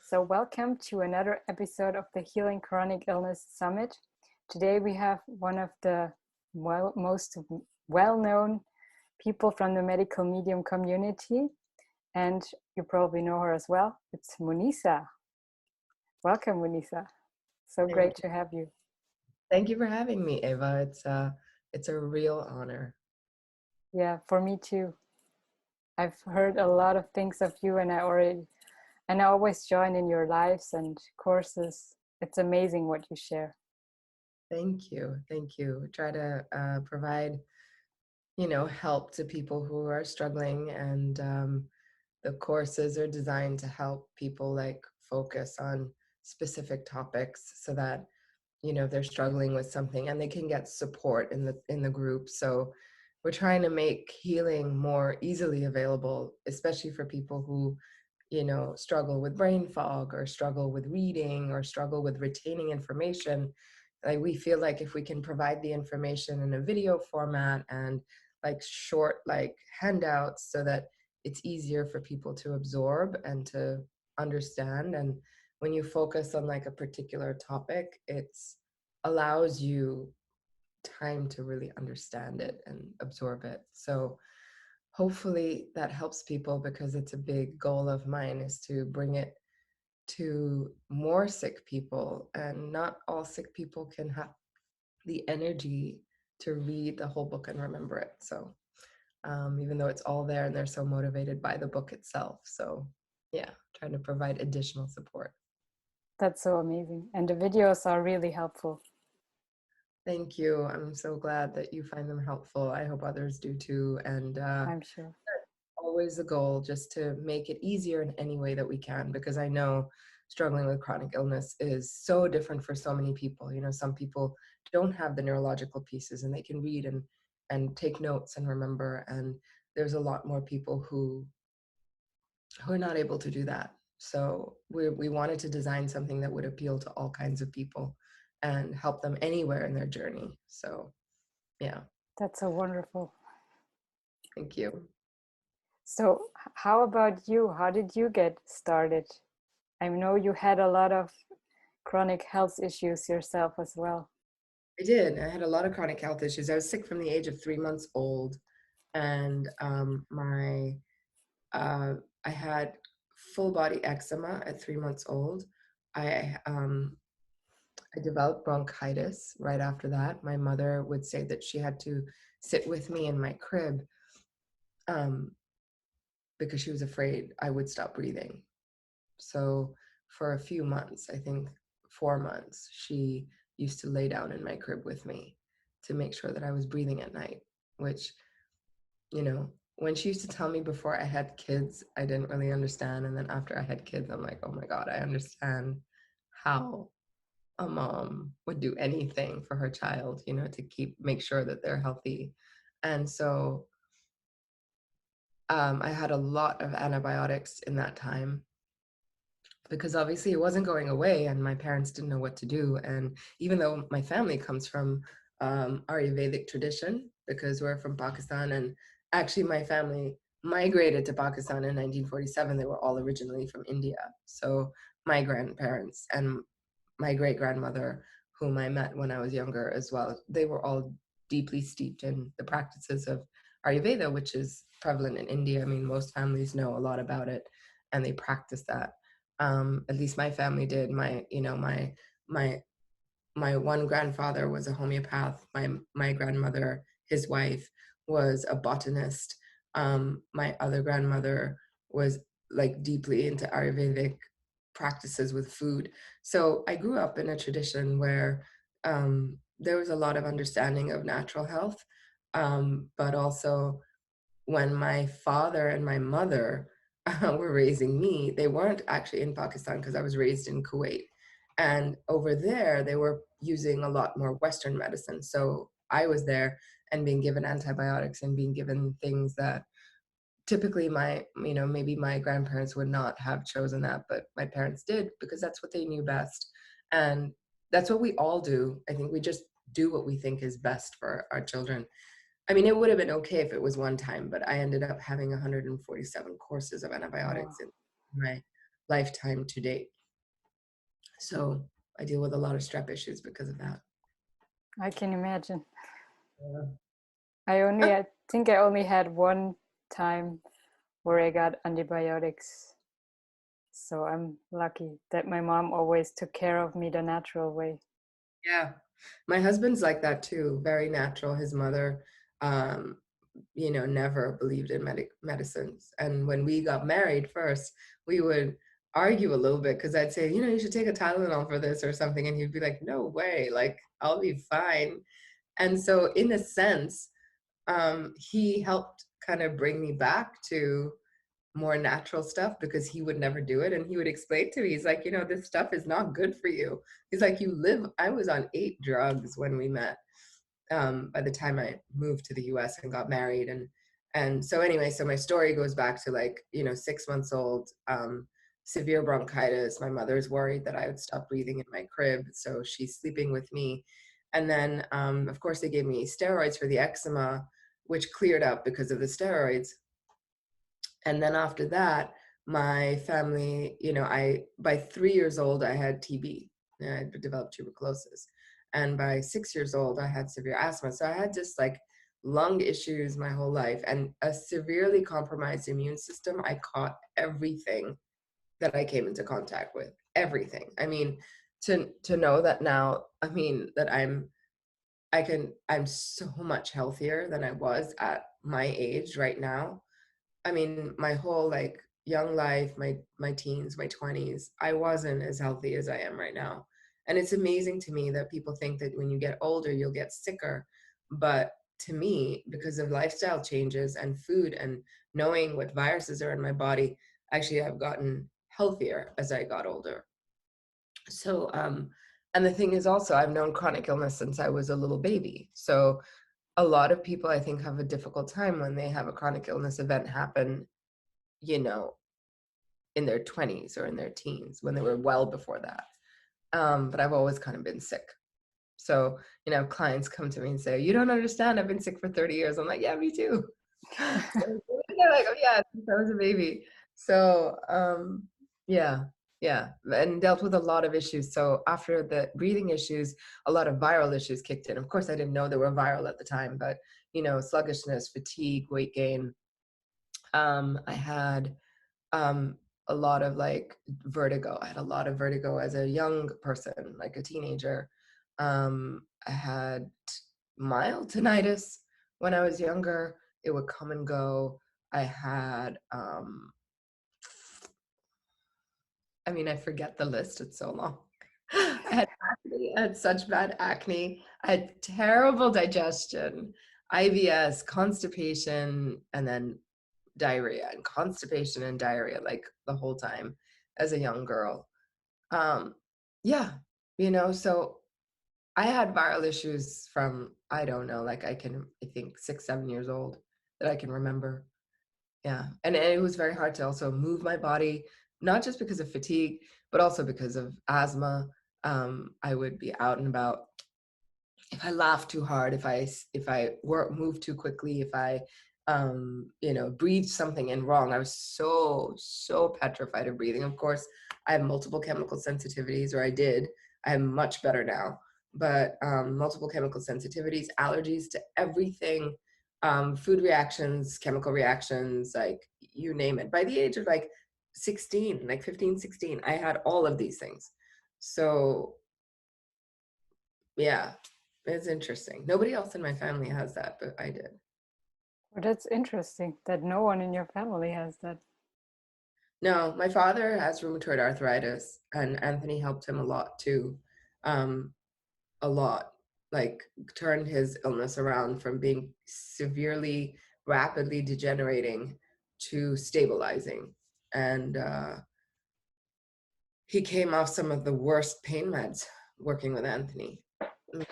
So welcome to another episode of the Healing Chronic Illness Summit. Today we have one of the most well-known people from the medical medium community, and you probably know her as well. It's Muneeza. Welcome, Muneeza. So great to have you. Thank you for having me, Eva. It's a real honor. Yeah, for me too. I've heard a lot of things of you, and I always join in your lives and courses. It's amazing what you share. Thank you. Thank you. Try to provide, help to people who are struggling, and the courses are designed to help people like focus on specific topics so that they're struggling with something and they can get support in the group. So we're trying to make healing more easily available, especially for people who struggle with brain fog or struggle with reading or struggle with retaining information. Like, we feel like if we can provide the information in a video format and like short like handouts so that it's easier for people to absorb and to understand. And when you focus on like a particular topic, it's allows you time to really understand it and absorb it. So hopefully that helps people, because it's a big goal of mine is to bring it to more sick people, and not all sick people can have the energy to read the whole book and remember it. So even though it's all there and they're so motivated by the book itself. So yeah, trying to provide additional support. That's so amazing. And the videos are really helpful. Thank you. I'm so glad that you find them helpful. I hope others do too. And I'm sure. always the goal, just to make it easier in any way that we can, because I know struggling with chronic illness is so different for so many people. Some people don't have the neurological pieces and they can read and take notes and remember, and there's a lot more people who are not able to do that. So we wanted to design something that would appeal to all kinds of people and help them anywhere in their journey. So yeah. That's so wonderful. Thank you. So how about you? How did you get started? I know you had a lot of chronic health issues yourself as well. I did. I had a lot of chronic health issues. I was sick from the age of 3 months old, and I had full body eczema at 3 months old. I developed bronchitis right after that. My mother would say that she had to sit with me in my crib um, because she was afraid I would stop breathing. So for a few months, I think 4 months, she used to lay down in my crib with me to make sure that I was breathing at night, which, when she used to tell me before I had kids, I didn't really understand. And then after I had kids, I'm like, oh my God, I understand how a mom would do anything for her child, to make sure that they're healthy. And so I had a lot of antibiotics in that time, because obviously it wasn't going away and my parents didn't know what to do. And even though my family comes from Ayurvedic tradition, because we're from Pakistan, and actually my family migrated to Pakistan in 1947, they were all originally from India. So my grandparents and my great-grandmother, whom I met when I was younger as well, they were all deeply steeped in the practices of Ayurveda, which is prevalent in India. I mean, most families know a lot about it and they practice that. At least my family did. My one grandfather was a homeopath. My grandmother, his wife, was a botanist. My other grandmother was like deeply into Ayurvedic practices with food. So I grew up in a tradition where there was a lot of understanding of natural health, but also when my father and my mother were raising me, they weren't actually in Pakistan because I was raised in Kuwait. And over there, they were using a lot more Western medicine. So I was there and being given antibiotics and being given things that typically maybe my grandparents would not have chosen that, but my parents did because that's what they knew best. And that's what we all do. I think we just do what we think is best for our children. I mean, it would have been okay if it was one time, but I ended up having 147 courses of antibiotics Wow. in my lifetime to date. So I deal with a lot of strep issues because of that. I can imagine. Yeah. I think I only had one time where I got antibiotics. So I'm lucky that my mom always took care of me the natural way. Yeah. My husband's like that too, very natural. His mother, um, never believed in medicines. And when we got married first, we would argue a little bit because I'd say, you should take a Tylenol for this or something. And he'd be like, no way, like, I'll be fine. And so, in a sense, he helped kind of bring me back to more natural stuff because he would never do it. And he would explain to me, he's like, this stuff is not good for you. He's like, I was on 8 drugs when we met, by the time I moved to the US and got married. And so anyway, so my story goes back to, like, 6 months old, severe bronchitis. My mother's worried that I would stop breathing in my crib. So she's sleeping with me. And then, of course, they gave me steroids for the eczema, which cleared up because of the steroids. And then after that, my family, by 3 years old, I had TB. I developed tuberculosis. And by 6 years old, I had severe asthma. So I had just like lung issues my whole life and a severely compromised immune system. I caught everything that I came into contact with, everything. I mean, to know that now, I mean, that I'm so much healthier than I was at my age right now. I mean, my whole like young life, my teens, my 20s, I wasn't as healthy as I am right now. And it's amazing to me that people think that when you get older, you'll get sicker. But to me, because of lifestyle changes and food and knowing what viruses are in my body, actually I've gotten healthier as I got older. So, and the thing is also, I've known chronic illness since I was a little baby. So a lot of people, I think, have a difficult time when they have a chronic illness event happen, you know, in their 20s or in their teens, when they were well before that. But I've always kind of been sick. So, clients come to me and say, you don't understand, I've been sick for 30 years. I'm like, yeah, me too. So they're like, oh yeah, since I was a baby. So, yeah, yeah, and dealt with a lot of issues. So after the breathing issues, a lot of viral issues kicked in. Of course, I didn't know they were viral at the time, but, sluggishness, fatigue, weight gain. I had a lot of like vertigo. I had a lot of vertigo as a young person, like a teenager. I had mild tinnitus when I was younger. It would come and go. I had, I mean, I forget the list. It's so long. I had acne. I had such bad acne. I had terrible digestion, IBS, constipation, and then diarrhea, and constipation and diarrhea like the whole time as a young girl. Um, yeah, so I had viral issues from, I don't know, like I think 6, 7 years old that I can remember. Yeah. And it was very hard to also move my body, not just because of fatigue, but also because of asthma. I would be out and about. If I laughed too hard, if I moved too quickly, if I breathed something in wrong, I was so petrified of breathing. Of course, I have multiple chemical sensitivities, or I did. I'm much better now, but multiple chemical sensitivities, allergies to everything, food reactions, chemical reactions, like you name it. By the age of like 16, like 15, 16, I had all of these things. So yeah, it's interesting. Nobody else in my family has that, but I did. Well, that's interesting that no one in your family has that. No, my father has rheumatoid arthritis, and Anthony helped him a lot too. A lot. Like, turned his illness around from being severely, rapidly degenerating to stabilizing. And he came off some of the worst pain meds working with Anthony. And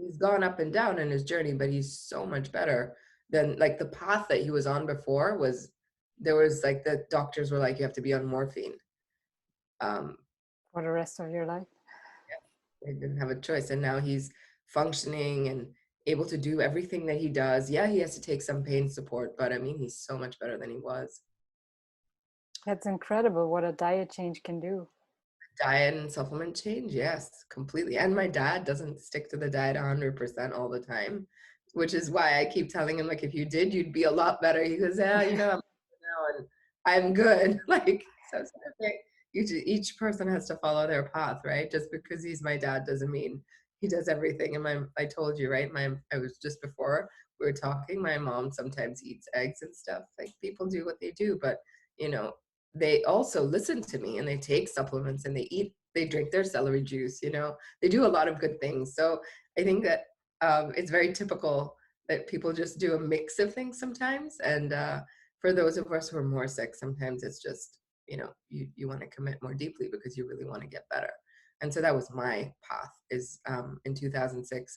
he's gone up and down in his journey, but he's so much better than like the path that he was on before. There was like, the doctors were like, you have to be on morphine. Um, For the rest of your life. they didn't have a choice. And now he's functioning and able to do everything that he does. Yeah, he has to take some pain support, but I mean, he's so much better than he was. That's incredible what a diet change can do. Diet and supplement change, yes, completely. And my dad doesn't stick to the diet 100% all the time, which is why I keep telling him, like, if you did, you'd be a lot better. He goes, yeah, you know, I'm now and I'm good. Like, so it's okay. Each person has to follow their path, right? Just because he's my dad doesn't mean he does everything. And I told you, right? I was just before we were talking, my mom sometimes eats eggs and stuff. Like, people do what they do, but you know, they also listen to me and they take supplements and they drink their celery juice, you know, they do a lot of good things. So I think that it's very typical that people just do a mix of things sometimes. And for those of us who are more sick, sometimes it's just, you know, you want to commit more deeply because you really want to get better. And so that was my path is in 2006,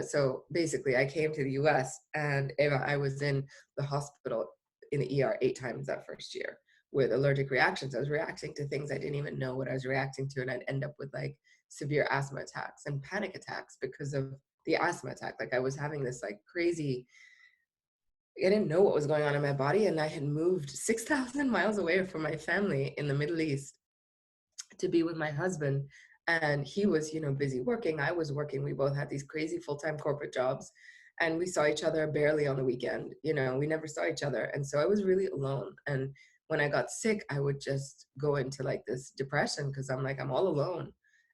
so basically I came to the US and Eva, I was in the hospital in the ER 8 times that first year with allergic reactions. I was reacting to things I didn't even know what I was reacting to. And I'd end up with like severe asthma attacks and panic attacks because of the asthma attack. Like I was having this like crazy, I didn't know what was going on in my body. And I had moved 6,000 miles away from my family in the Middle East to be with my husband. And he was, you know, busy working. I was working. We both had these crazy full-time corporate jobs. And we saw each other barely on the weekend. You know, we never saw each other. And so I was really alone. And when I got sick, I would just go into like this depression because I'm like, I'm all alone.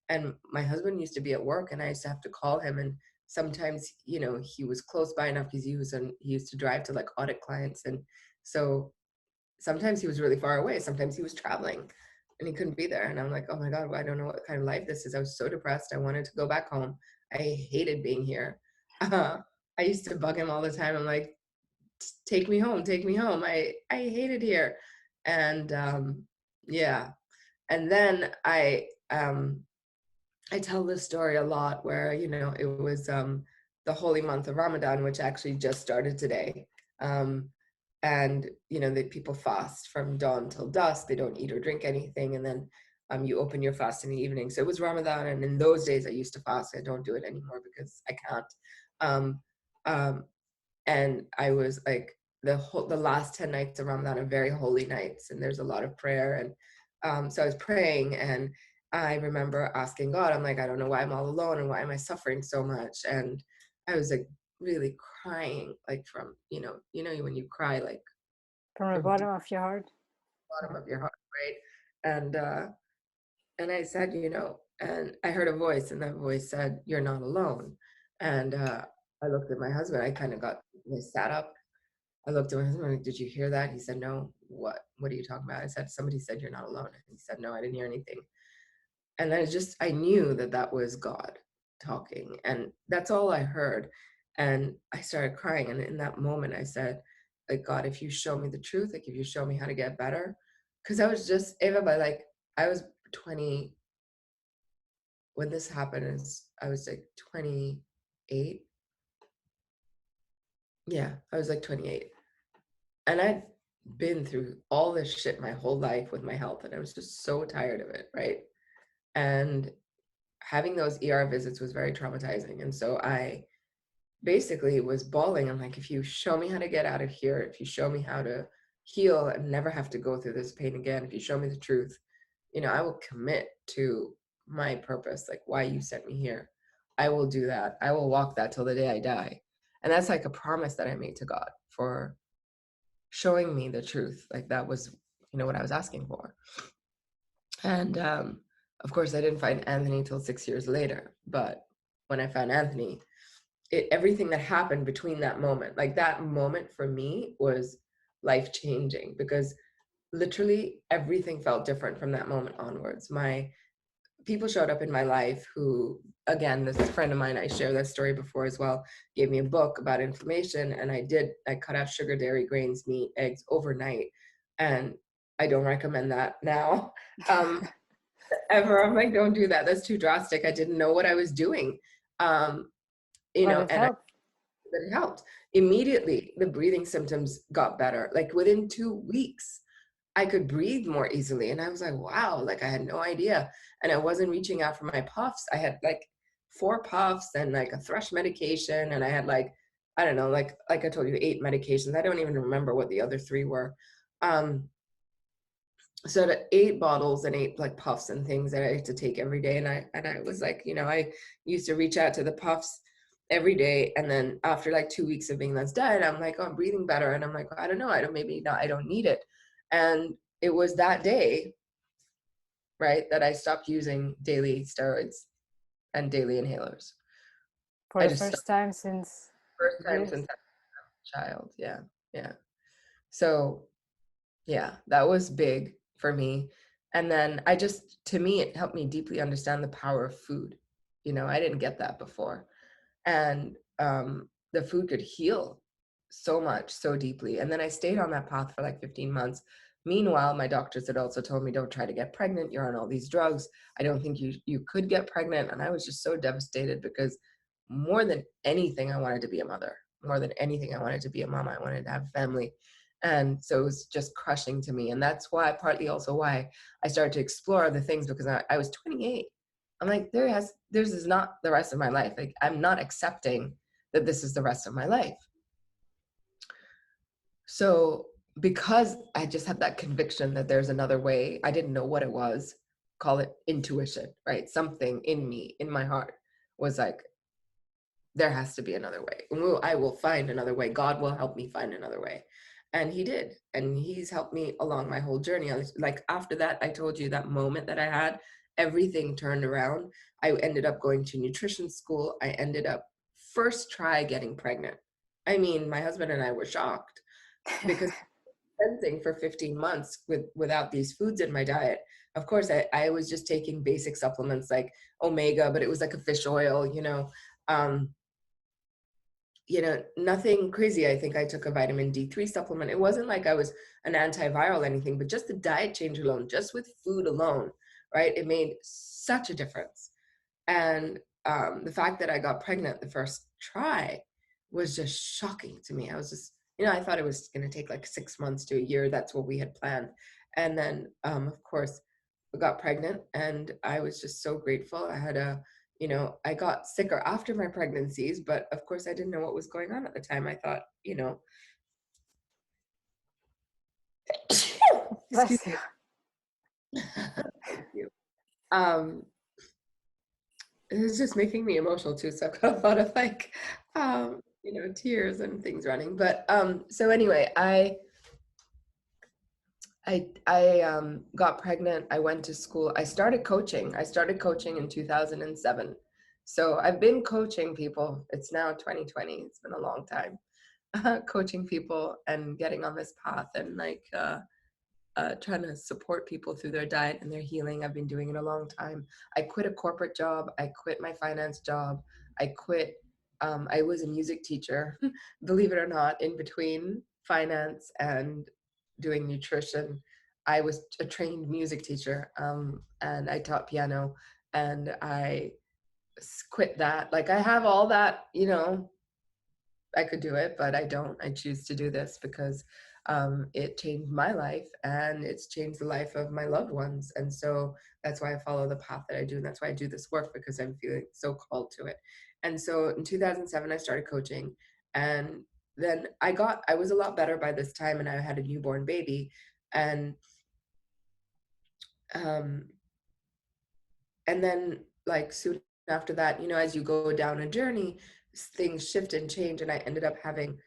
And my husband used to be at work and I used to have to call him. And sometimes, you know, he was close by enough because he used to drive to like audit clients. And so sometimes he was really far away. Sometimes he was traveling and he couldn't be there. And I'm like, oh my God, well, I don't know what kind of life this is. I was so depressed. I wanted to go back home. I hated being here. I used to bug him all the time. I'm like, take me home, take me home. I hate it here. And yeah. And then I tell this story a lot where, you know, it was the holy month of Ramadan, which actually just started today. And, you know, that people fast from dawn till dusk. They don't eat or drink anything. And then you open your fast in the evening. So it was Ramadan. And in those days I used to fast. I don't do it anymore because I can't. Um, um, and I was like, the last 10 nights of Ramadan are very holy nights. And there's a lot of prayer. And so I was praying and I remember asking God, I'm like, I don't know why I'm all alone and why am I suffering so much? And I was like really crying, like from, you know, when you cry, like From the from bottom deep of your heart. bottom of your heart, right? And I said, you know, and I heard a voice and that voice said, you're not alone. And I looked at my husband, I sat up. I looked at my husband, like, did you hear that? He said, no. What are you talking about? I said, somebody said you're not alone. And he said, no, I didn't hear anything. And then I knew that that was God talking. And that's all I heard. And I started crying. And in that moment, I said, like, God, if you show me the truth, like, if you show me how to get better. Because I was just, Ava, by like, I was 20, when this happened, I was like 28. Yeah, I was like 28. And I'd been through all this shit my whole life with my health. And I was just so tired of it, right? And having those ER visits was very traumatizing. And so I basically was bawling. I'm like, if you show me how to get out of here, if you show me how to heal and never have to go through this pain again, if you show me the truth, you know, I will commit to my purpose, like why you sent me here. I will do that. I will walk that till the day I die. And that's like a promise that I made to God for showing me the truth. Like that was, you know, what I was asking for. And of course, I didn't find Anthony till 6 years later. But when I found Anthony, everything that happened between that moment, like that moment for me was life changing because literally everything felt different from that moment onwards. My people showed up in my life who, again, this friend of mine, I shared that story before as well, gave me a book about inflammation. And I cut out sugar, dairy, grains, meat, eggs overnight. And I don't recommend that now. Ever. I'm like, don't do that. That's too drastic. I didn't know what I was doing. You But know, it and helped. it helped. Immediately, the breathing symptoms got better. Like within 2 weeks, I could breathe more easily. And I was like, wow, like I had no idea. And I wasn't reaching out for my puffs. I had like 4 puffs and like a thrush medication. And I had like, I don't know, like I told you, 8 medications. I don't even remember what the other 3 were. So I ate bottles and ate like puffs and things that I had to take every day. And I was like, I used to reach out to the puffs every day. And then after like 2 weeks of being on this diet, I'm like, oh, I'm breathing better. And I'm like, I don't know, I don't need it. And it was that day, right, that I stopped using daily steroids and daily inhalers. For I the just stopped. first time since First time years. since I was a child. Yeah. Yeah. So yeah, that was big for me. And then to me, it helped me deeply understand the power of food. I didn't get that before. And the food could heal so much, so deeply. And then I stayed on that path for like 15 months. Meanwhile, my doctors had also told me, don't try to get pregnant. You're on all these drugs. I don't think you could get pregnant. And I was just so devastated because more than anything, I wanted to be a mother. More than anything, I wanted to be a mom. I wanted to have family. And so it was just crushing to me. And that's why, partly also why I started to explore other things, because I was 28. I'm like, this is not the rest of my life. Like, I'm not accepting that this is the rest of my life. So because I just had that conviction that there's another way, I didn't know what it was, call it intuition, right? Something in me, in my heart was like, there has to be another way. I will find another way. God will help me find another way. And he did. And he's helped me along my whole journey. I was like, after that, I told you that moment that I had, everything turned around. I ended up going to nutrition school. I ended up first try getting pregnant. I mean, my husband and I were shocked because cleansing for 15 months without these foods in my diet. Of course, I was just taking basic supplements like omega, but it was like a fish oil, um, nothing crazy. I think I took a vitamin D3 supplement. It wasn't like I was an antiviral or anything, but just the diet change alone, just with food alone, right? It made such a difference. And the fact that I got pregnant the first try was just shocking to me. I was just, I thought it was going to take like 6 months to a year. That's what we had planned. And then, of course, I got pregnant and I was just so grateful. I got sicker after my pregnancies, but of course I didn't know what was going on at the time. I thought, excuse Bless you. me. Thank you. Um, it was just making me emotional too. So I've got a lot of like, tears and things running. But so anyway, I got pregnant. I went to school. I started coaching. I started coaching in 2007. So I've been coaching people. It's now 2020. It's been a long time. Coaching people and getting on this path and like trying to support people through their diet and their healing. I've been doing it a long time. I quit a corporate job. I quit my finance job. I was a music teacher, believe it or not, in between finance and doing nutrition. I was a trained music teacher, and I taught piano, and I quit that. Like I have all that, I could do it, but I don't. I choose to do this because it changed my life and it's changed the life of my loved ones. And so that's why I follow the path that I do. And that's why I do this work, because I'm feeling so called to it. And so in 2007, I started coaching. And then I was a lot better by this time, and I had a newborn baby. And um, and then like soon after that, as you go down a journey, things shift and change, and I ended up having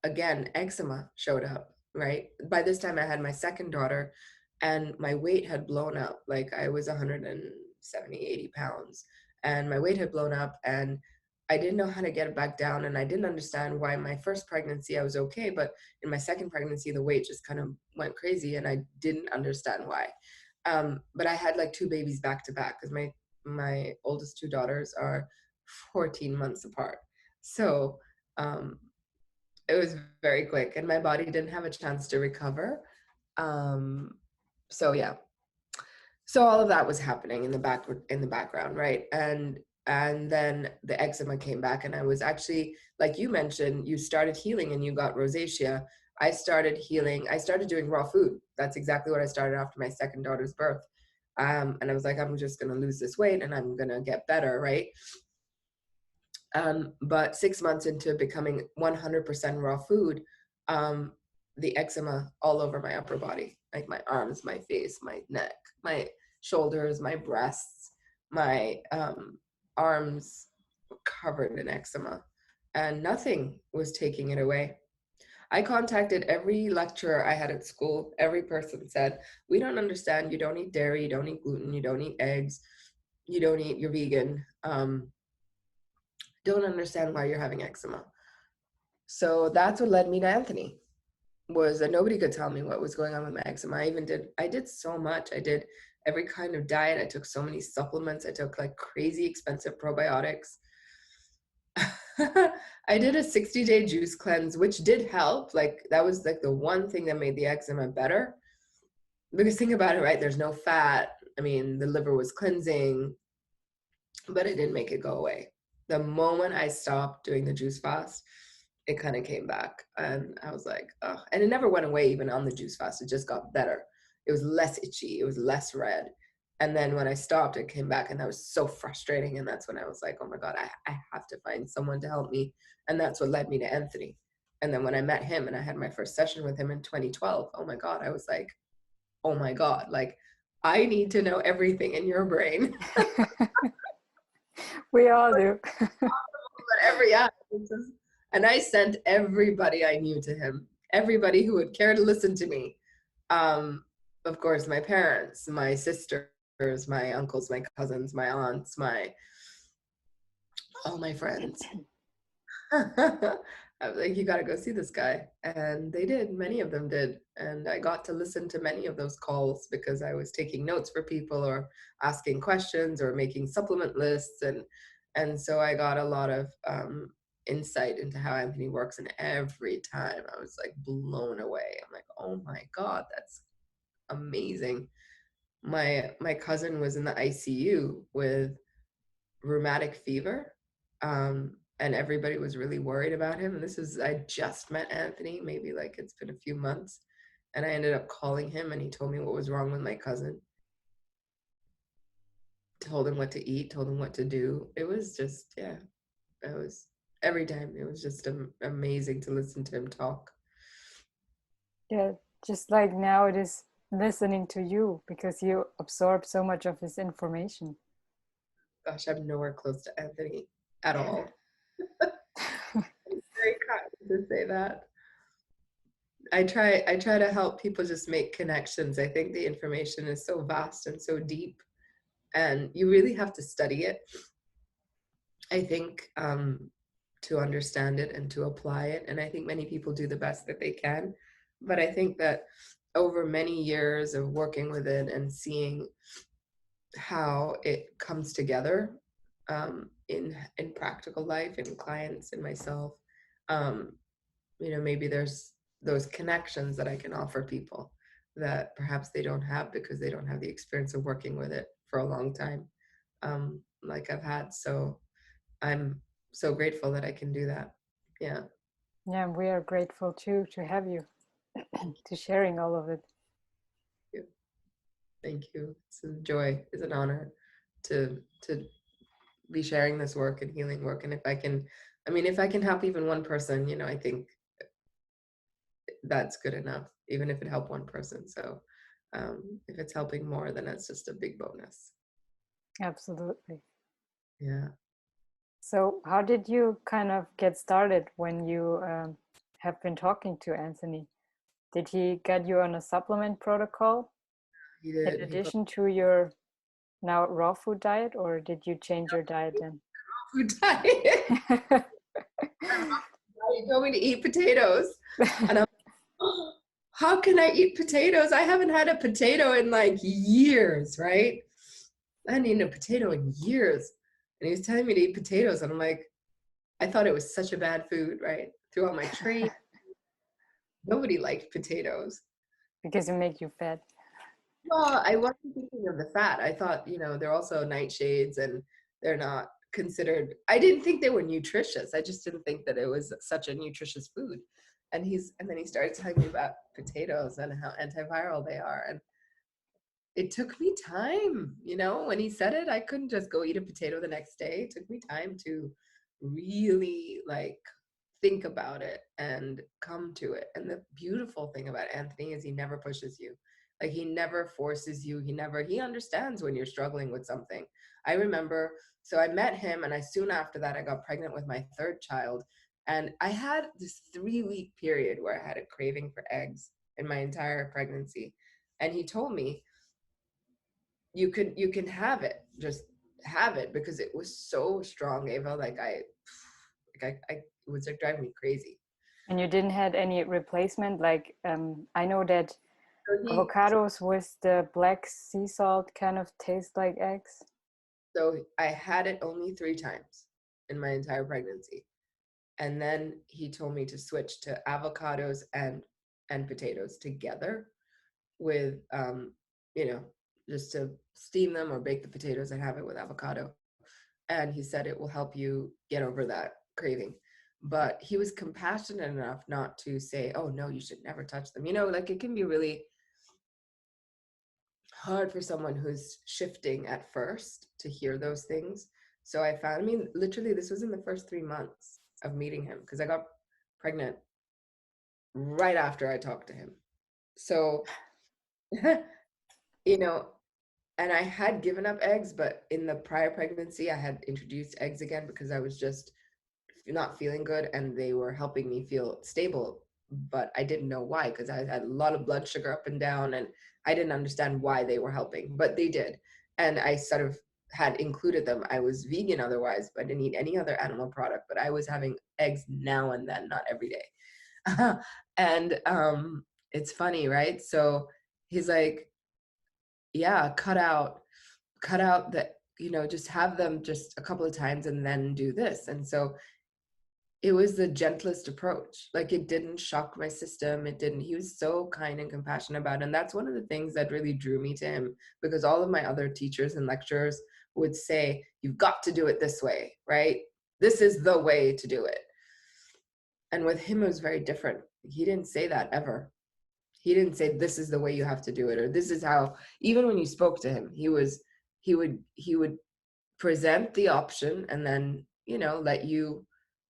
again, eczema showed up. Right by this time, I had my second daughter, and my weight had blown up. Like I was 170, 80 pounds, and my weight had blown up, and I didn't know how to get it back down. And I didn't understand why my first pregnancy I was okay, but in my second pregnancy the weight just kind of went crazy, and I didn't understand why. But I had like two babies back to back, because my oldest two daughters are 14 months apart. So um, it was very quick, and my body didn't have a chance to recover. Um, so yeah, so all of that was happening in the background, right? And then the eczema came back, and I was actually, like you mentioned, you started healing and you got rosacea. I started healing. I started doing raw food. That's exactly what I started after my second daughter's birth. And I was like, I'm just going to lose this weight and I'm going to get better, right? But 6 months into becoming 100% raw food, um, the eczema all over my upper body, like my arms, my face, my neck, my shoulders, my breasts, my arms were covered in eczema, and nothing was taking it away. I contacted every lecturer I had at school. Every person said, we don't understand. You don't eat dairy, you don't eat gluten, you don't eat eggs, you don't eat, you're vegan. Don't understand why you're having eczema. So that's what led me to Anthony, was that nobody could tell me what was going on with my eczema. I did so much. I did every kind of diet. I took so many supplements. I took like crazy expensive probiotics. I did a 60-day juice cleanse, which did help. Like that was like the one thing that made the eczema better. Because think about it, right? There's no fat. I mean, the liver was cleansing, but it didn't make it go away. The moment I stopped doing the juice fast, it kind of came back. And I was like, oh, and it never went away even on the juice fast. It just got better. It was less itchy. It was less red. And then when I stopped, it came back, and that was so frustrating. And that's when I was like, oh my God, I have to find someone to help me. And that's what led me to Anthony. And then when I met him and I had my first session with him in 2012, oh my God, I was like, oh my God, like I need to know everything in your brain. We all do. And I sent everybody I knew to him, everybody who would care to listen to me. Of course, my parents, my sisters, my uncles, my cousins, my aunts, all my friends. I was like, you got to go see this guy. And they did. Many of them did. And I got to listen to many of those calls because I was taking notes for people or asking questions or making supplement lists. And so I got a lot of insight into how Anthony works. And every time I was like blown away. I'm like, oh my God, that's amazing. My cousin was in the ICU with rheumatic fever. And everybody was really worried about him. And I just met Anthony, maybe like it's been a few months. And I ended up calling him, and he told me what was wrong with my cousin. Told him what to eat, told him what to do. It was just, yeah, it was every time. It was just amazing to listen to him talk. Yeah, just like now it is listening to you because you absorb so much of his information. Gosh, I'm nowhere close to Anthony at all. It's very kind to say that. I try to help people just make connections. I think the information is so vast and so deep, and you really have to study it, I think, to understand it and to apply it. And I think many people do the best that they can. But I think that over many years of working with it and seeing how it comes together in practical life, in clients, in myself, maybe there's those connections that I can offer people that perhaps they don't have because they don't have the experience of working with it for a long time, like I've had. So I'm so grateful that I can do that. Yeah. Yeah, we are grateful too to have you, to sharing all of it. Thank you. It's a joy. It's an honor to be sharing this work and healing work. And if I can help even one person, I think that's good enough, even if it helped one person. So if it's helping more, then that's just a big bonus. Absolutely. Yeah. So how did you kind of get started when you have been talking to Anthony? Did he get you on a supplement protocol He did. in addition to your now raw food diet, or did you change your diet then? Food diet. He told me to eat potatoes. And I'm like, oh, how can I eat potatoes? I haven't had a potato in like years, right? I hadn't eaten a potato in years. And he was telling me to eat potatoes. And I'm like, I thought it was such a bad food, right? Throughout my training, nobody liked potatoes. Because it make you fat. Well, I wasn't thinking of the fat. I thought, they're also nightshades and they're not considered, I didn't think they were nutritious. I just didn't think that it was such a nutritious food. And then he started telling me about potatoes and how antiviral they are. And it took me time, when he said it, I couldn't just go eat a potato the next day. It took me time to really like think about it and come to it. And the beautiful thing about Anthony is he never pushes you. Like, he never forces you. He understands when you're struggling with something. I remember, so I met him, and soon after that, I got pregnant with my third child. And I had this 3-week period where I had a craving for eggs in my entire pregnancy. And he told me, you can have it, just have it, because it was so strong, Ava. It was like driving me crazy. And you didn't had any replacement? Like, I know that avocados with the black sea salt kind of taste like eggs. So I had it only 3 times in my entire pregnancy. And then he told me to switch to avocados and potatoes together with, just to steam them or bake the potatoes and have it with avocado. And he said it will help you get over that craving. But he was compassionate enough not to say, oh, no, you should never touch them. Like, it can be really hard for someone who's shifting at first to hear those things. So I mean, literally, this was in the first 3 months of meeting him, because I got pregnant right after I talked to him. So, and I had given up eggs, but in the prior pregnancy, I had introduced eggs again because I was just not feeling good, and they were helping me feel stable. But I didn't know why, because I had a lot of blood sugar up and down, and I didn't understand why they were helping, but they did. And I sort of had included them. I was vegan otherwise, but I didn't eat any other animal product, but I was having eggs now and then, not every day. And it's funny, right? So he's like, yeah, cut out the, just have them just a couple of times and then do this. And so it was the gentlest approach. Like, it didn't shock my system. He was so kind and compassionate about it. And that's one of the things that really drew me to him, because all of my other teachers and lecturers would say, you've got to do it this way, right? This is the way to do it. And with him, it was very different. He didn't say that ever. He didn't say, this is the way you have to do it, or this is how. Even when you spoke to him, he would present the option and then, let you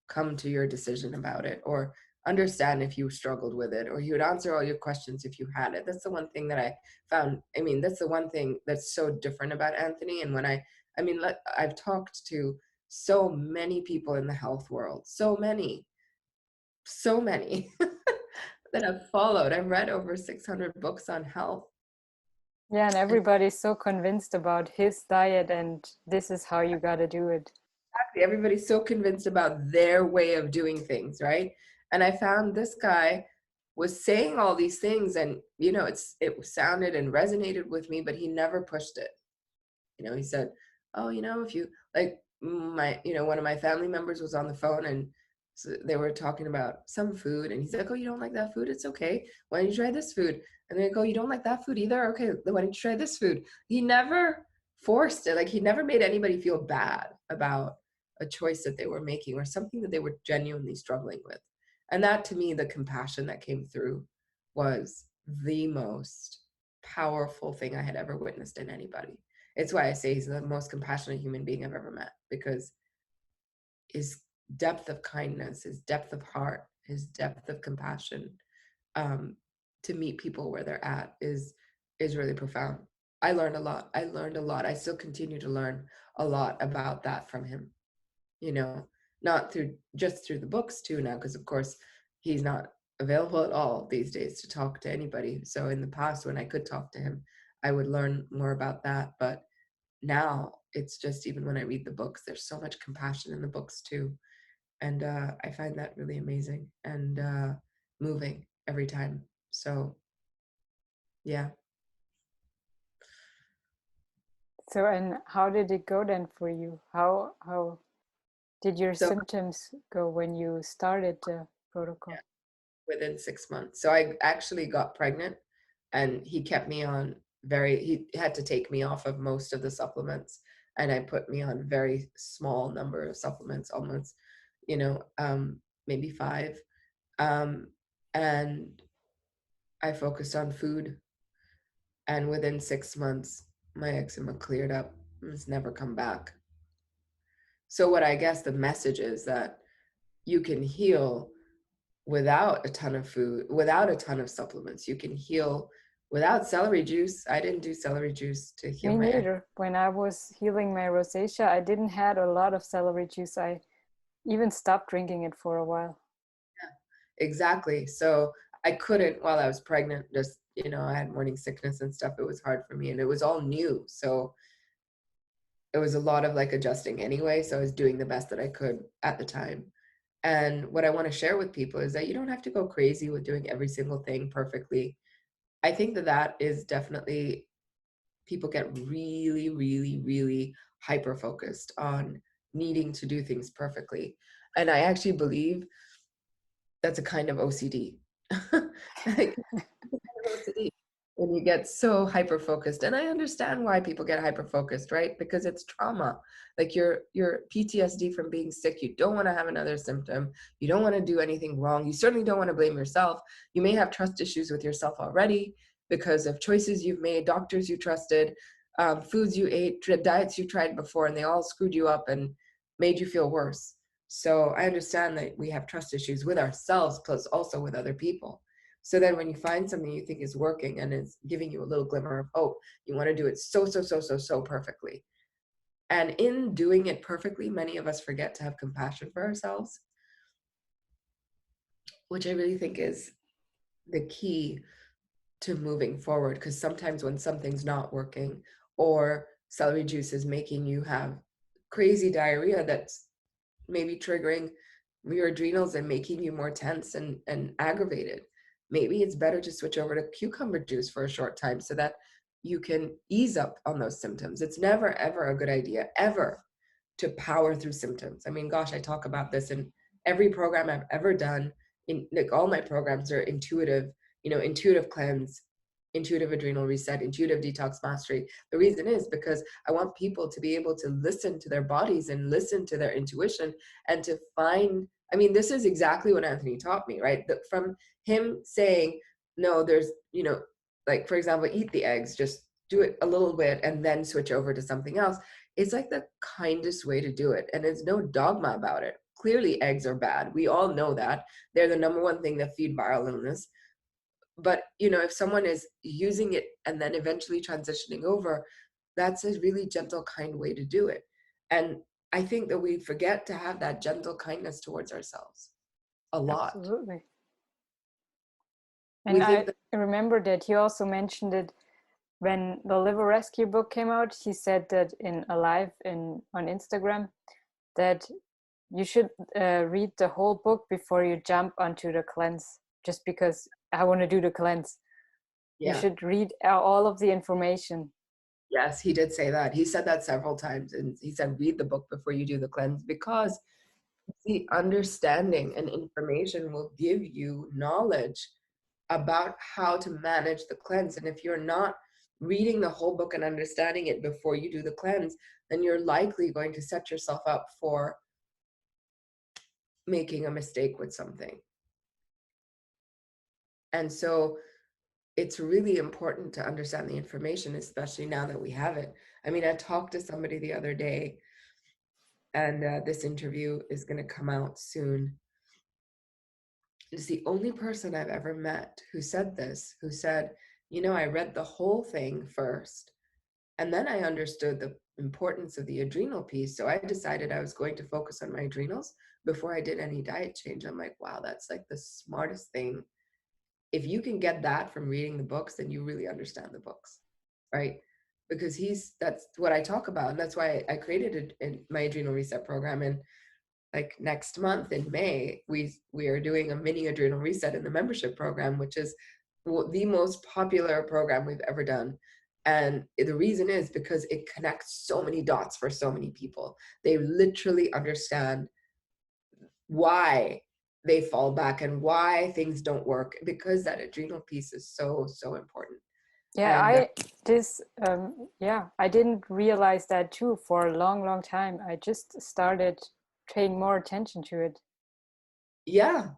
come to your decision about it, or understand if you struggled with it, or he would answer all your questions if you had it. That's the one thing that I found. I mean, that's the one thing that's so different about Anthony. And when I've talked to so many people in the health world, so many that I've followed. I've read over 600 books on health. Yeah, and everybody's so convinced about his diet and this is how you got to do it. Exactly. Everybody's so convinced about their way of doing things, right? And I found this guy was saying all these things, and it sounded and resonated with me, but he never pushed it. He said, oh, if you like, one of my family members was on the phone, and so they were talking about some food, and he's like, oh, you don't like that food? It's okay. Why don't you try this food? And they go, you don't like that food either? Okay, then why don't you try this food? He never forced it. Like, he never made anybody feel bad about a choice that they were making or something that they were genuinely struggling with. And that, to me, the compassion that came through was the most powerful thing I had ever witnessed in anybody. It's why I say he's the most compassionate human being I've ever met, because his depth of kindness, his depth of heart, his depth of compassion, to meet people where they're at is really profound. I learned a lot. I still continue to learn a lot about that from him. Not just through the books too now, because of course he's not available at all these days to talk to anybody. So in the past, when I could talk to him, I would learn more about that. But now it's just, even when I read the books, there's so much compassion in the books too. And I find that really amazing and moving every time. So, yeah. So, and how did it go then for you? How did your symptoms go when you started the protocol? Yeah, within 6 months. So I actually got pregnant, and he kept me on he had to take me off of most of the supplements, and I put me on very small number of supplements, almost, maybe 5. And I focused on food, and within 6 months, my eczema cleared up. It's never come back. So what I guess the message is that you can heal without a ton of food, without a ton of supplements. You can heal without celery juice. I didn't do celery juice to heal Me my acne. neither. When I was healing my rosacea, I didn't had a lot of celery juice. I even stopped drinking it for a while. Exactly. So I couldn't, while I was pregnant, just, I had morning sickness and stuff. It was hard for me and it was all new. So it was a lot of like adjusting anyway. So I was doing the best that I could at the time. And what I want to share with people is that you don't have to go crazy with doing every single thing perfectly. I think that that is definitely, people get really, really, really hyper focused on needing to do things perfectly. And I actually believe that's a kind of OCD. Like, OCD when you get so hyper focused. And I understand why people get hyper focused, right? Because it's trauma. Like your PTSD from being sick. You don't want to have another symptom. You don't want to do anything wrong. You certainly don't want to blame yourself. You may have trust issues with yourself already because of choices you've made, doctors you trusted, foods you ate, diets you tried before, and they all screwed you up and made you feel worse. So I understand that we have trust issues with ourselves, plus also with other people. So then when you find something you think is working and is giving you a little glimmer of hope, you want to do it so perfectly. And in doing it perfectly, many of us forget to have compassion for ourselves, which I really think is the key to moving forward. Because sometimes when something's not working or celery juice is making you have crazy diarrhea that's maybe triggering your adrenals and making you more tense and aggravated, maybe it's better to switch over to cucumber juice for a short time so that you can ease up on those symptoms. It's never, ever a good idea, ever, to power through symptoms. I mean, gosh, I talk about this in every program I've ever done. In like all my programs are intuitive, intuitive cleanse, intuitive adrenal reset, intuitive detox mastery. The reason is because I want people to be able to listen to their bodies and listen to their intuition and to find, I mean, this is exactly what Anthony taught me, right? From him saying, no, there's, like, for example, eat the eggs, just do it a little bit and then switch over to something else. It's like the kindest way to do it. And there's no dogma about it. Clearly, eggs are bad. We all know that. They're the number one thing that feed viral illness. But, if someone is using it and then eventually transitioning over, that's a really gentle, kind way to do it. And I think that we forget to have that gentle kindness towards ourselves a lot. Absolutely. We And think I that, remember that he also mentioned it when the Liver Rescue book came out. He said that in a live on Instagram that you should read the whole book before you jump onto the cleanse, just because I want to do the cleanse. You yeah, should read all of the information. yes, he did say that. He said that several times. And he said, read the book before you do the cleanse, because the understanding and information will give you knowledge about how to manage the cleanse. And if you're not reading the whole book and understanding it before you do the cleanse, then you're likely going to set yourself up for making a mistake with something. And so it's really important to understand the information, especially now that we have it. I mean, I talked to somebody the other day, and this interview is going to come out soon. It's the only person I've ever met who said this, who said, I read the whole thing first, and then I understood the importance of the adrenal piece. So I decided I was going to focus on my adrenals before I did any diet change. I'm like, wow, that's like the smartest thing. If you can get that from reading the books, then you really understand the books, right? Because that's what I talk about. And that's why I created my adrenal reset program. And like next month in May, we are doing a mini adrenal reset in the membership program, which is the most popular program we've ever done. And the reason is because it connects so many dots for so many people. They literally understand why they fall back and why things don't work, because that adrenal piece is so important. Yeah, And I didn't realize that too for a long time. I just started paying more attention to it. yeah,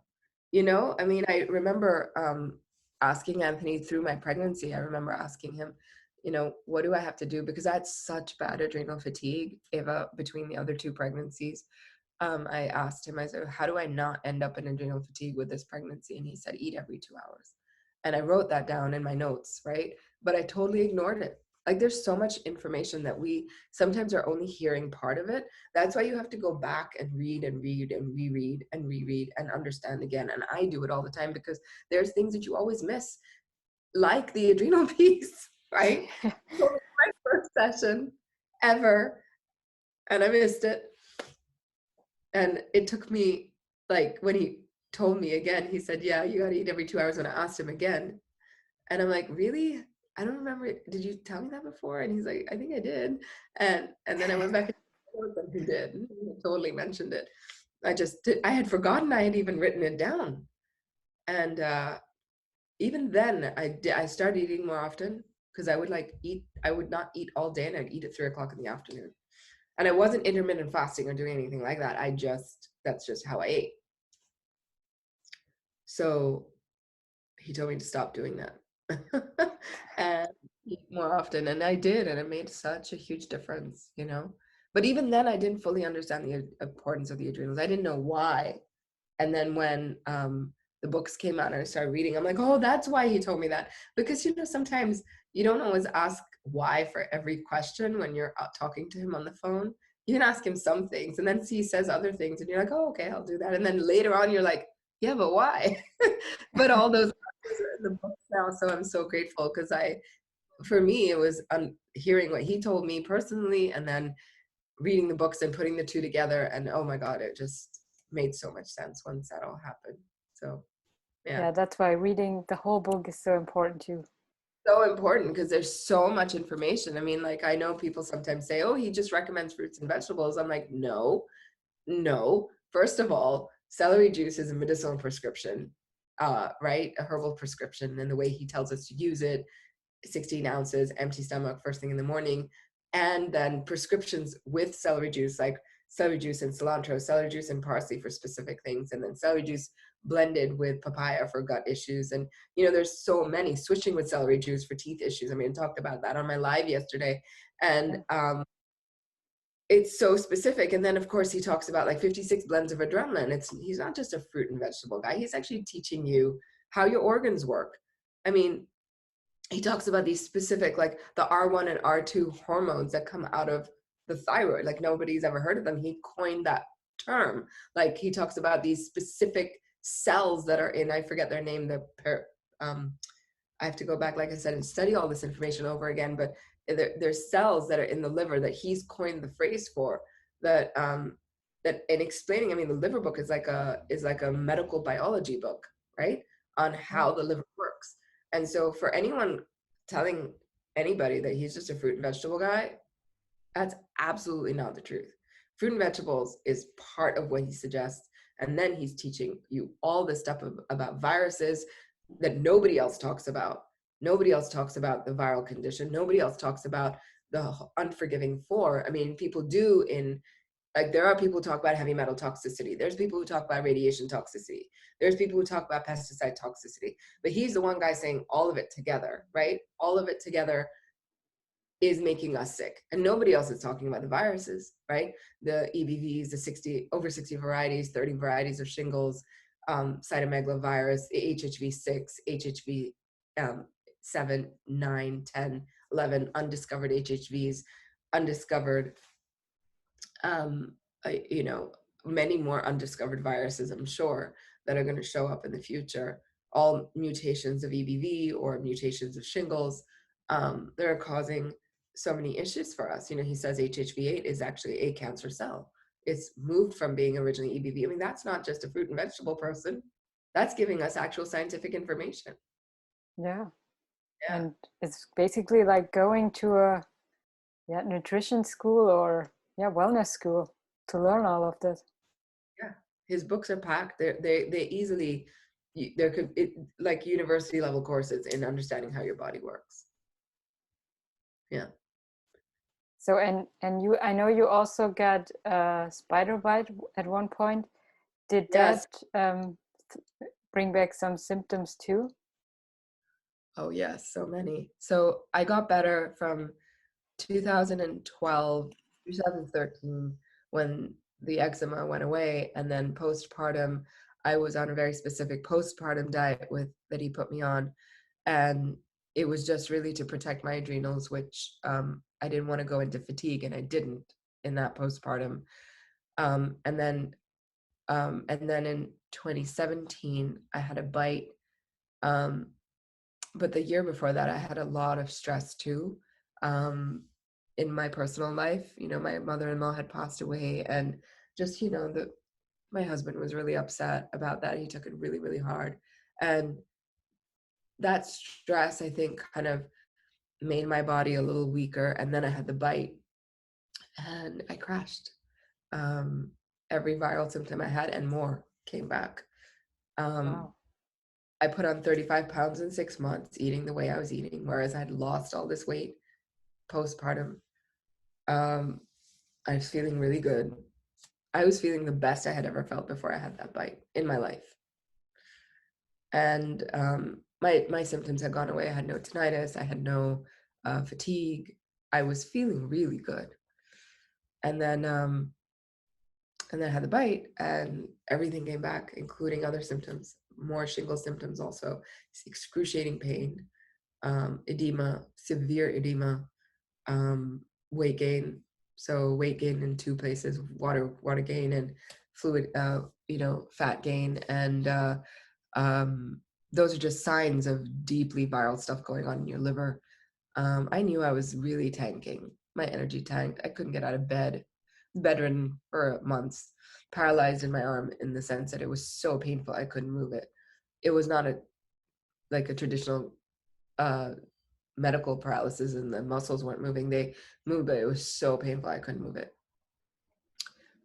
I mean, I remember asking Anthony through my pregnancy. I remember asking him, what do I have to do? Because I had such bad adrenal fatigue, Eva, between the other two pregnancies. I asked him, I said, how do I not end up in adrenal fatigue with this pregnancy? And he said, eat every 2 hours. And I wrote that down in my notes, right? But I totally ignored it. Like, there's so much information that we sometimes are only hearing part of it. That's why you have to go back and read and read and reread and reread and understand again. And I do it all the time because there's things that you always miss, like the adrenal piece, right? So my first session ever, and I missed it. And it took me, like, when he told me again, he said, yeah, you got to eat every 2 hours. When I asked him again, and I'm like, really? I don't remember. Did you tell me that before? And he's like, I think I did. And then I went back and he did. He totally mentioned it. I had forgotten I had even written it down. And even then, I started eating more often, because I would not eat all day, and I'd eat at 3 o'clock in the afternoon. And I wasn't intermittent fasting or doing anything like that. That's just how I ate. So he told me to stop doing that and eat more often. And I did, and it made such a huge difference, you know? But even then, I didn't fully understand the importance of the adrenals. I didn't know why. And then when the books came out and I started reading, I'm like, oh, that's why he told me that. Because, you know, sometimes you don't always ask why for every question when you're out talking to him on the phone. You can ask him some things, and then he says other things, and you're like, oh, okay, I'll do that. And then later on, you're like, yeah, but why? But all those answers are in the books now. So I'm so grateful, because for me, it was hearing what he told me personally, and then reading the books and putting the two together. And oh my God, it just made so much sense once that all happened. So yeah, that's why reading the whole book is so important too. so important, because there's so much information. I mean, like, I know people sometimes say, oh, he just recommends fruits and vegetables. I'm like, no. First of all, celery juice is a medicinal prescription, right? A herbal prescription. And the way he tells us to use it, 16 ounces, empty stomach, first thing in the morning. And then prescriptions with celery juice, like celery juice and cilantro, celery juice and parsley for specific things, and then celery juice blended with papaya for gut issues. And, you know, there's so many. Switching with celery juice for teeth issues. I mean, I talked about that on my live yesterday. And it's so specific. And then, of course, he talks about like 56 blends of adrenaline. He's not just a fruit and vegetable guy. He's actually teaching you how your organs work. I mean, he talks about these specific, like the R1 and R2 hormones that come out of the thyroid. Like, nobody's ever heard of them. He coined that term. Like, he talks about these specific cells that are in, I forget their name, I have to go back, like I said, and study all this information over again, but there's cells that are in the liver that he's coined the phrase for, that in explaining. I mean, the liver book is like a medical biology book, right, on how the liver works. And so for anyone telling anybody that he's just a fruit and vegetable guy, that's absolutely not the truth. Fruit and vegetables is part of what he suggests. And then he's teaching you all this stuff about viruses that nobody else talks about. Nobody else talks about the viral condition. Nobody else talks about the unforgiving four. I mean, people do there are people who talk about heavy metal toxicity. There's people who talk about radiation toxicity. There's people who talk about pesticide toxicity. But he's the one guy saying all of it together, right? All of it together is making us sick. And nobody else is talking about the viruses, right? The EBVs, the over 60 varieties, 30 varieties of shingles, cytomegalovirus, HHV6, HHV 7, 9, 10, 11, undiscovered HHVs, undiscovered, many more undiscovered viruses, I'm sure, that are going to show up in the future. All mutations of EBV or mutations of shingles that are causing so many issues for us. You know, he says HHV8 is actually a cancer cell. It's moved from being originally EBV. I mean, that's not just a fruit and vegetable person. That's giving us actual scientific information. Yeah. Yeah. And it's basically like going to a nutrition school or wellness school to learn all of this. Yeah. His books are packed. They easily, there could, like university level courses in understanding how your body works. Yeah. So and you, I know you also got a spider bite at one point. Did Yes. that bring back some symptoms too? Oh yes, so many. So I got better from 2012, 2013, when the eczema went away. And then postpartum, I was on a very specific postpartum diet that he put me on. And it was just really to protect my adrenals, which I didn't want to go into fatigue, and I didn't in that postpartum. And then in 2017, I had a bite. But the year before that, I had a lot of stress too. In my personal life, my mother-in-law had passed away, and just, my husband was really upset about that. He took it really, really hard. And that stress, I think, kind of made my body a little weaker. And then I had the bite and I crashed. Every viral symptom I had and more came back. Wow. I put on 35 pounds in 6 months eating the way I was eating, whereas I'd lost all this weight postpartum. I was feeling really good. I was feeling the best I had ever felt before I had that bite in my life. And my symptoms had gone away. I had no tinnitus. I had no fatigue. I was feeling really good. And then I had the bite, and everything came back, including other symptoms, more shingle symptoms also, excruciating pain, edema, severe edema, weight gain. So weight gain in two places: water gain and fluid, fat gain. And those are just signs of deeply viral stuff going on in your liver. I knew I was really tanking. My energy tanked. I couldn't get out of bed. Bedridden for months, paralyzed in my arm, in the sense that it was so painful I couldn't move it. It was not like a traditional medical paralysis, and the muscles weren't moving. They moved, but it was so painful I couldn't move it.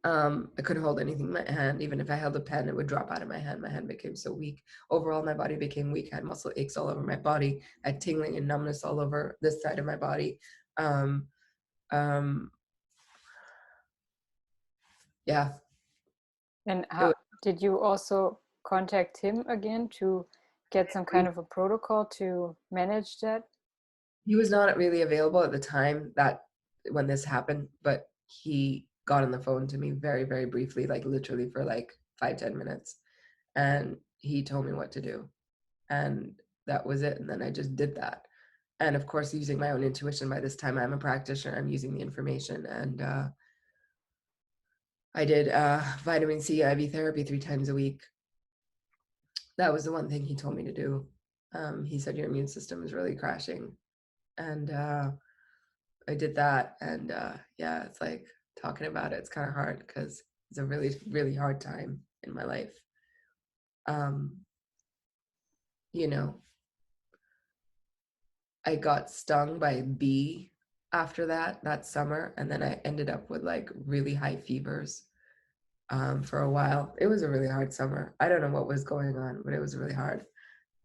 I couldn't hold anything in my hand. Even if I held a pen, it would drop out of my hand. My hand became so weak. Overall, my body became weak. I had muscle aches all over my body. I had tingling and numbness all over this side of my body. Yeah. And how did you also contact him again to get some kind of a protocol to manage that? He was not really available at the time that when this happened, but he got on the phone to me very, very briefly, like literally for like 5-10 minutes. And he told me what to do. And that was it. And then I just did that. And of course, using my own intuition, by this time I'm a practitioner, I'm using the information. And I did vitamin C IV therapy 3 times a week. That was the one thing he told me to do. He said, your immune system is really crashing. And I did that. And yeah, it's like talking about it, it's kind of hard because it's a really, really hard time in my life. I got stung by a bee after that summer. And then I ended up with like really high fevers for a while. It was a really hard summer. I don't know what was going on, but it was really hard.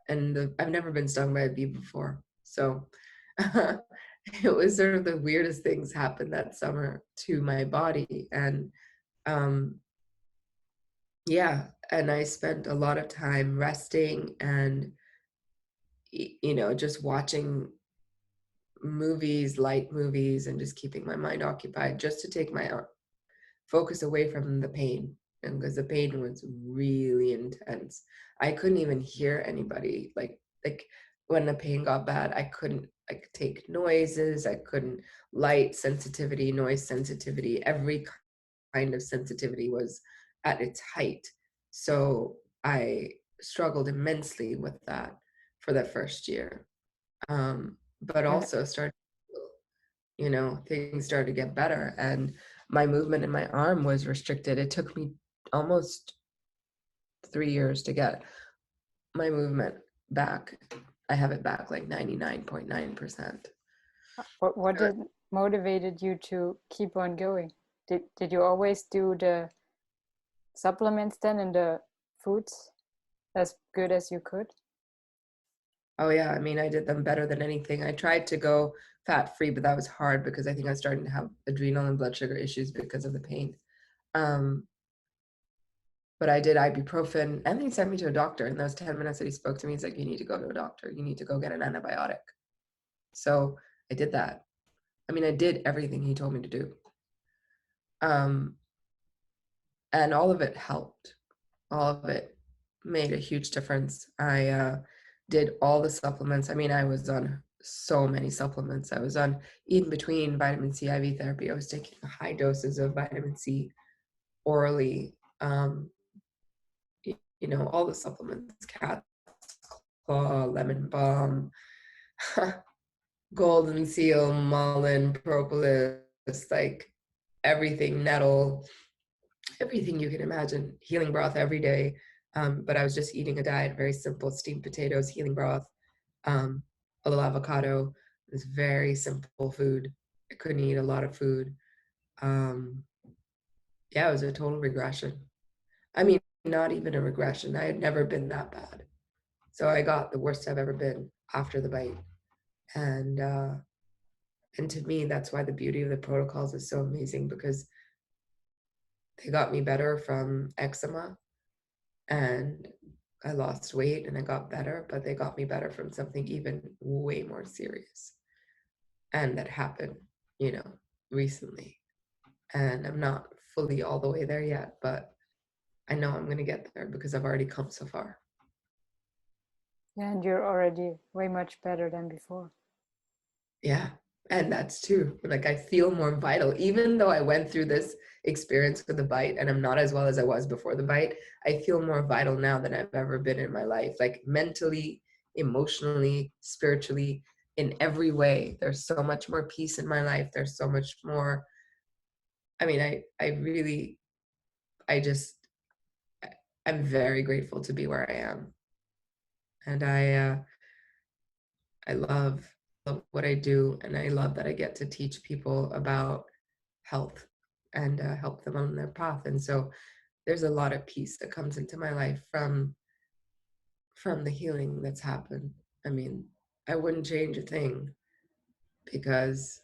And I've never been stung by a bee before. So it was sort of the weirdest things happened that summer to my body. And yeah, and I spent a lot of time resting and, just watching movies, light movies, and just keeping my mind occupied just to take my focus away from the pain. And because the pain was really intense, I couldn't even hear anybody. Like when the pain got bad, I couldn't take noises. I couldn't light sensitivity, noise sensitivity. Every kind of sensitivity was at its height. So I struggled immensely with that for the first year. But And also things started to get better, and my movement in my arm was restricted. It took me almost 3 years to get my movement back. I have it back like 99.9%. what did motivated you to keep on going? Did you always do the supplements then and the foods as good as you could? Oh yeah, I mean, I did them better than anything. I tried to go fat-free, but that was hard because I think I was starting to have adrenal and blood sugar issues because of the pain. But I did ibuprofen, and then he sent me to a doctor. In those 10 minutes that he spoke to me, he's like, you need to go to a doctor. You need to go get an antibiotic. So I did that. I mean, I did everything he told me to do. and all of it helped. All of it made a huge difference. I did all the supplements. I mean, I was on so many supplements. I was on in between vitamin C IV therapy. I was taking high doses of vitamin C orally. You know, all the supplements, cat's claw, lemon balm, golden seal, mullein, propolis, like everything, nettle, everything you can imagine, healing broth every day. But I was just eating a diet, very simple, steamed potatoes, healing broth, a little avocado. It was very simple food. I couldn't eat a lot of food. Yeah, it was a total regression. I mean, not even a regression. I had never been that bad. So I got the worst I've ever been after the bite. And to me, that's why the beauty of the protocols is so amazing, because they got me better from eczema, and I lost weight and I got better, but they got me better from something even way more serious. And that happened, you know, recently. And I'm not fully all the way there yet, but I know I'm going to get there because I've already come so far. Yeah, and you're already way much better than before. Yeah. And that's true. Like, I feel more vital, even though I went through this experience with the bite and I'm not as well as I was before the bite. I feel more vital now than I've ever been in my life, like mentally, emotionally, spiritually, in every way. There's so much more peace in my life. There's so much more. I mean, I'm very grateful to be where I am. And I love what I do, and I love that I get to teach people about health and help them on their path. And so there's a lot of peace that comes into my life from the healing that's happened. I mean, I wouldn't change a thing because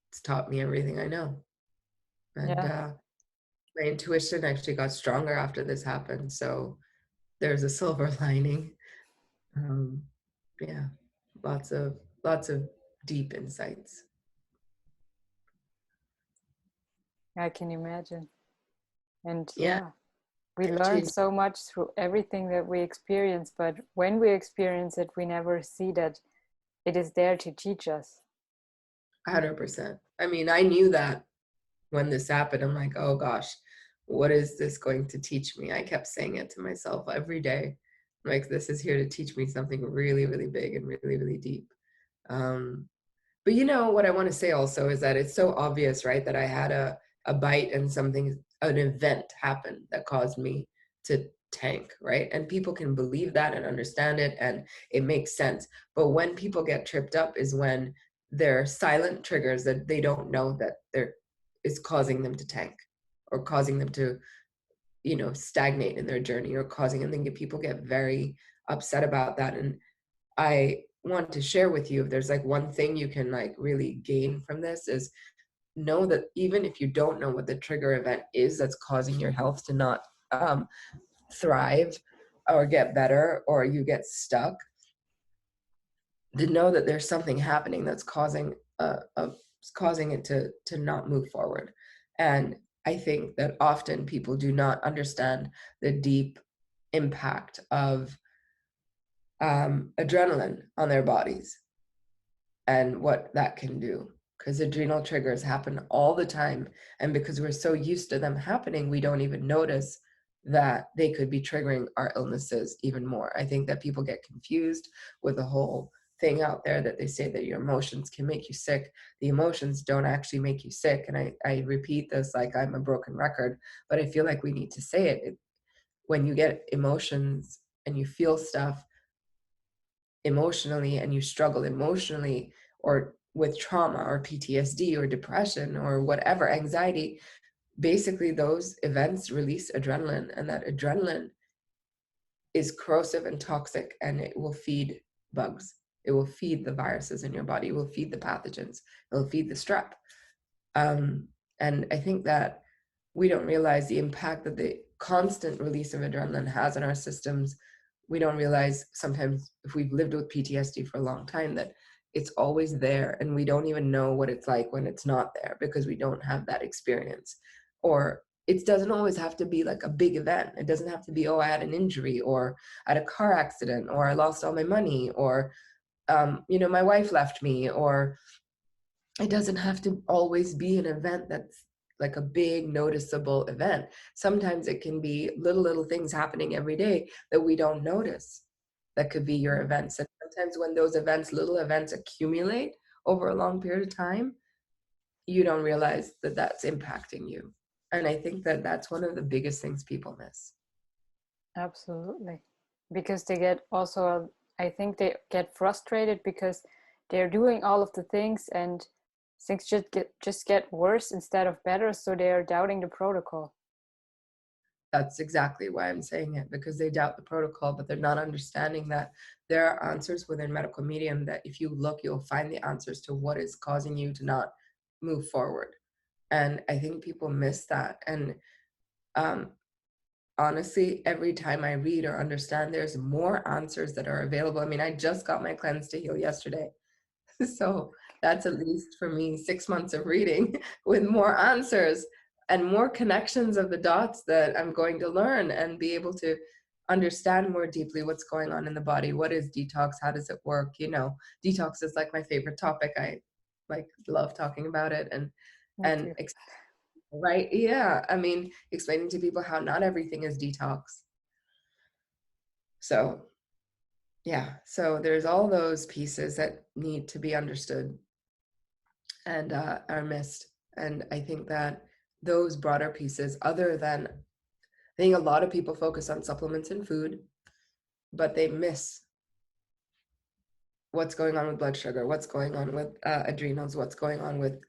it's taught me everything I know. And Yeah. my intuition actually got stronger after this happened. So there's a silver lining. Yeah, lots of deep insights. I can imagine. And Yeah, yeah, we learn actually, so much through everything that we experience, but when we experience it, we never see that it is there to teach us. 100%. I mean, I knew that when this happened. I'm like, oh gosh, what is this going to teach me? I kept saying it to myself every day. Like, this is here to teach me something really, really big and really, really deep. But you know, what I want to say also is that it's so obvious, right? That I had a bite and an event happened that caused me to tank, right? And people can believe that and understand it, and it makes sense. But when people get tripped up is when there are silent triggers that they don't know that is causing them to tank, or causing them to, you know, stagnate in their journey, or causing them to people get very upset about that. And I want to share with you, if there's like one thing you can like really gain from this, is know that even if you don't know what the trigger event is that's causing your health to not thrive or get better, or you get stuck, to know that there's something happening that's causing it to not move forward. And I think that often people do not understand the deep impact of adrenaline on their bodies and what that can do, because adrenal triggers happen all the time, and because we're so used to them happening, we don't even notice that they could be triggering our illnesses even more. I think that people get confused with the whole thing out there that they say that your emotions can make you sick. The emotions don't actually make you sick, and I repeat this like I'm a broken record, but I feel like we need to say it. When you get emotions and you feel stuff emotionally, and you struggle emotionally, or with trauma or PTSD or depression or whatever, anxiety, basically those events release adrenaline, and that adrenaline is corrosive and toxic, and it will feed bugs. It will feed the viruses in your body. It will feed the pathogens. It will feed the strep. And I think that we don't realize the impact that the constant release of adrenaline has on our systems. We don't realize sometimes, if we've lived with PTSD for a long time, that it's always there, and we don't even know what it's like when it's not there, because we don't have that experience. Or it doesn't always have to be like a big event. It doesn't have to be, oh, I had an injury, or I had a car accident, or I lost all my money, or my wife left me, or it doesn't have to always be an event that's like a big noticeable event. Sometimes it can be little things happening every day that we don't notice. That could be your events. And sometimes when those little events accumulate over a long period of time, you don't realize that that's impacting you. And I think that that's one of the biggest things people miss. Absolutely. Because they get also, I think they get frustrated because they're doing all of the things and things just get worse instead of better. So they are doubting the protocol. That's exactly why I'm saying it, because they doubt the protocol, but they're not understanding that there are answers within medical medium that if you look, you'll find the answers to what is causing you to not move forward. And I think people miss that. And honestly, every time I read or understand, there's more answers that are available. I mean, I just got my cleanse to heal yesterday. So that's at least for me 6 months of reading with more answers and more connections of the dots that I'm going to learn and be able to understand more deeply what's going on in the body. What is detox? How does it work? Detox is like my favorite topic. I love talking about it and right. Yeah. I mean, explaining to people how not everything is detox. So yeah. So there's all those pieces that need to be understood and are missed. And I think that those broader pieces, other than, I think a lot of people focus on supplements and food, but they miss what's going on with blood sugar, what's going on with adrenals, what's going on with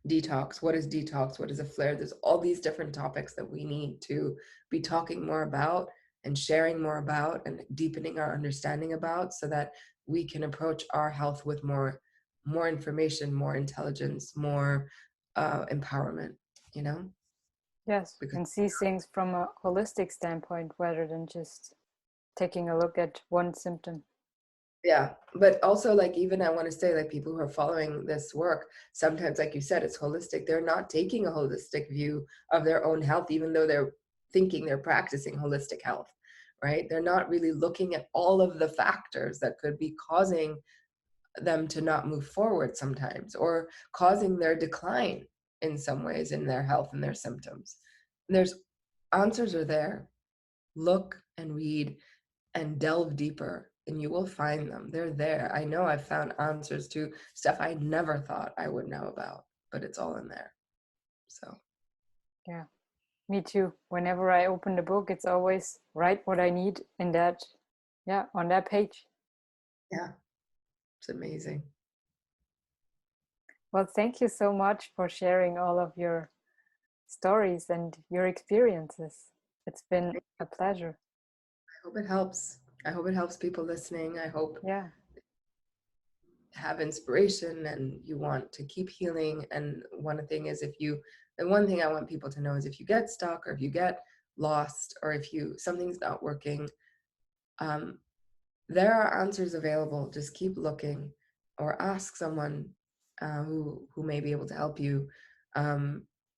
detox, what is detox, what is a flare. There's all these different topics that we need to be talking more about and sharing more about and deepening our understanding about, so that we can approach our health with more information, more intelligence, more empowerment, Yes, because and see things from a holistic standpoint rather than just taking a look at one symptom. yeah, but also even I want to say, people who are following this work, sometimes, like you said, it's holistic. They're not taking a holistic view of their own health, even though they're thinking they're practicing holistic health, right? They're not really looking at all of the factors that could be causing them to not move forward sometimes, or causing their decline in some ways in their health and their symptoms. And there's answers are there. Look and read and delve deeper, and you will find them. They're there. I know I've found answers to stuff I never thought I would know about, but it's all in there. So yeah, me too. Whenever I open the book, it's always right what I need in that, on that page. yeah, it's amazing. Well, thank you so much for sharing all of your stories and your experiences. It's been a pleasure. I hope it helps. I hope it helps people listening. I hope have inspiration and you want to keep healing. And one thing is, the one thing I want people to know is, if you get stuck, or if you get lost, or if something's not working, there are answers available. Just keep looking, or ask someone who may be able to help you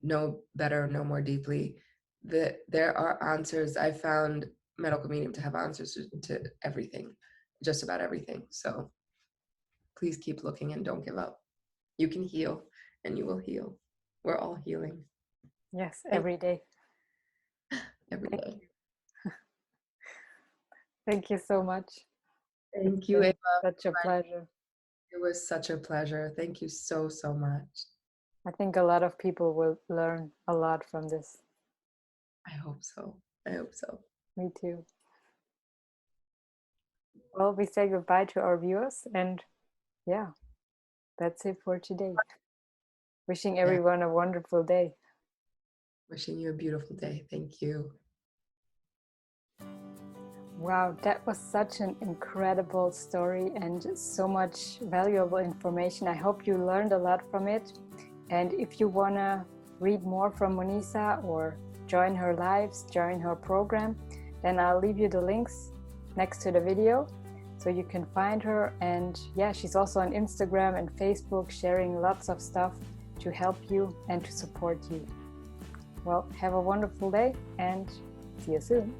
know better, know more deeply. There are answers. I found medical medium to have answers to everything, just about everything. So please keep looking and don't give up. You can heal, and you will heal. We're all healing. Yes, every day. Every day. Thank you so much. Thank you, Eva. Such a pleasure. It was such a pleasure. Thank you so, so much. I think a lot of people will learn a lot from this. I hope so. I hope so. Me too. Well, we say goodbye to our viewers, and that's it for today. Wishing everyone a wonderful day. Wishing you a beautiful day. Thank you. Wow, that was such an incredible story and so much valuable information. I hope you learned a lot from it. And if you want to read more from Muneeza or join her lives, join her program, then I'll leave you the links next to the video so you can find her. And she's also on Instagram and Facebook, sharing lots of stuff to help you and to support you. Well, have a wonderful day and see you soon.